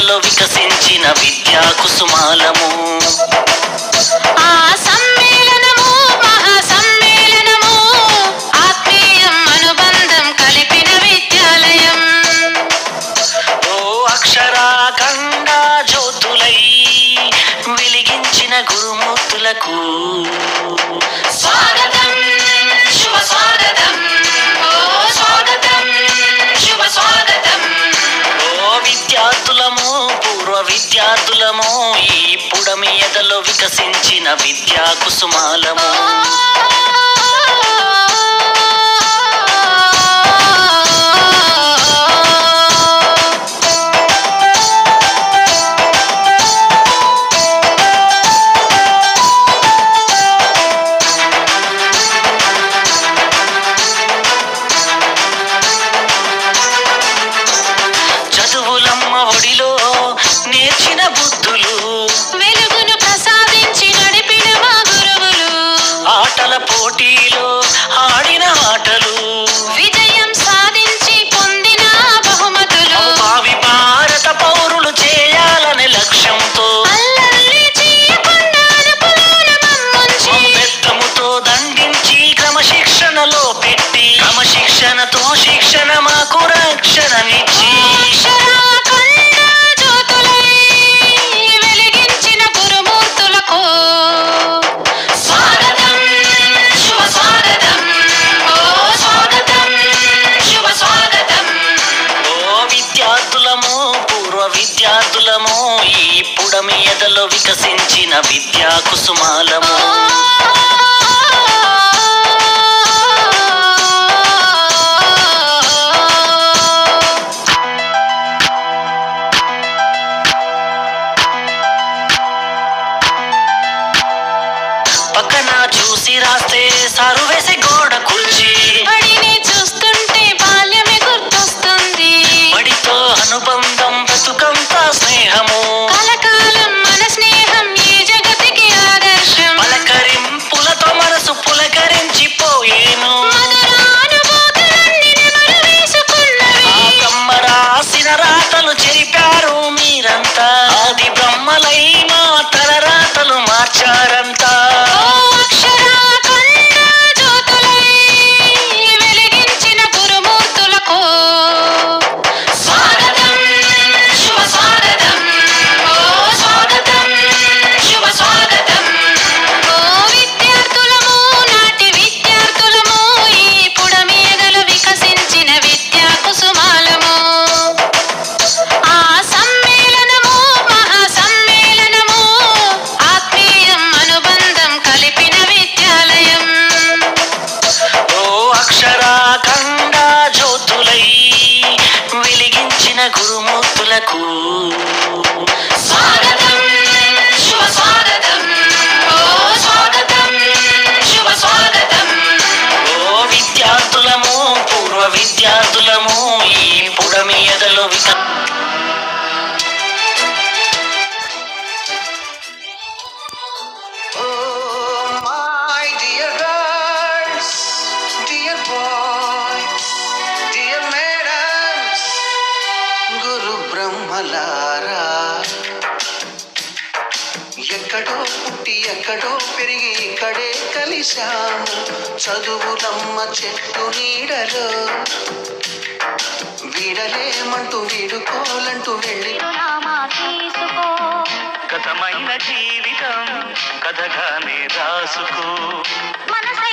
ఎదలో వికసించిన విద్యా కుసుమాలము. ఆ సమ్మేళనము మహాసమ్మేళనము, ఆత్మీయం అనుబంధం కలిపిన విద్యాలయం. ఓ అక్షరాఖండ జ్యోతులై వెలిగించిన గురుమూర్తులకు స్వాగతం, శుభ స్వాగతం. ఓ స్వాగతం, శుభ స్వాగతం. ఓ విద్యార్థులము, పూర్వ విద్యార్థులము, ఈ పుడమి ఎదలో వికసించిన విద్యా కుసుమాలము. చదువులమ్మ ఒడిలో నేర్చిన బుద్ధులు, వెలుగును ప్రసాదించి నడిపిన మా గురువులు, ఆటల పోటీలో ఆడిన ఆటలు, విజయం సాధించి పొందిన బహుమతులు, భావి భారత పౌరులు చేయాలనే లక్ష్యంతో అల్లల్లి చేయకుండా అనుకులోన మమ్ముంచి, బెత్తముతో దండించి క్రమశిక్షణలో పెట్టి క్రమశిక్షణతో శిక్షణ మాకు రక్షణనిచ్చి అక్షరాఖండ జ్యోతులై వెలిగించిన గురుమూర్తులకు స్వాగతం, శుభ స్వాగతం. ఓ స్వాగతం, శుభ స్వాగతం. ఓ విద్యార్థులము, పూర్వ విద్యార్థులము, ఈ పుడమి ఎదలో వికసించిన విద్యా కుసుమాలము. పక్కన చూసి రాస్తే సారు వేసి గోడ కూర్చి బడిని చూస్తుంటే బాల్యమే గుర్తొస్తుంది. బడితో అనుబంధం బ్రతుకంతా స్నేహము, కలకాలం మన స్నేహం ఈ జగతికి ఆదర్శం. పలకరింపులతో మనసు పులకరించిపోయేను. మధురానుభూతులన్నీ నెమరు వేసుకున్నవి. ఆ బ్రహ్మ రాసిన రాతలు చెరిపారు మీరంతా, ఆది బ్రహ్మలై మా తల రాతలు మార్చారంతా. ఓ అక్షరాఖండ జ్యోతులై వెలిగించిన గురుమూర్తులకు స్వాగతం, శుభ స్వాగతం. ఓ స్వాగతం, శుభ స్వాగతం. ఓ విద్యార్థులము, నాటి విద్యార్థులము, ఈ పుడమి ఎదలో వికసించిన విద్యా కుసుమాలము. ఆ సమ్మేళనము మహాసమ్మేళనము, ఆత్మీయం అనుబంధం కలిపిన విద్యాలయం. ఓ అక్షరాఖండ జ్యోతులై వెలిగించిన గురుమూర్తులకు స్వాగతం, శుభ స్వాగతం. ఓ స్వాగతం, శుభ స్వాగతం. ఓ విద్యార్థులము, పూర్వ విద్యార్థులము, ఈ పుడమి ఎదలో Oh, my dear girls, dear boys, dear madams, గురు బ్రహ్మలారా, ఎక్కడో పుట్టి ఎక్కడో పెరిగి ఇక్కడే కలిశాము. చదువులమ్మ చెట్టు నీడలో వీడలేమంటూ వీడుకోలంటూ వెళ్ళి కథమైన జీవితం కథగానే రాసుకో. మనసై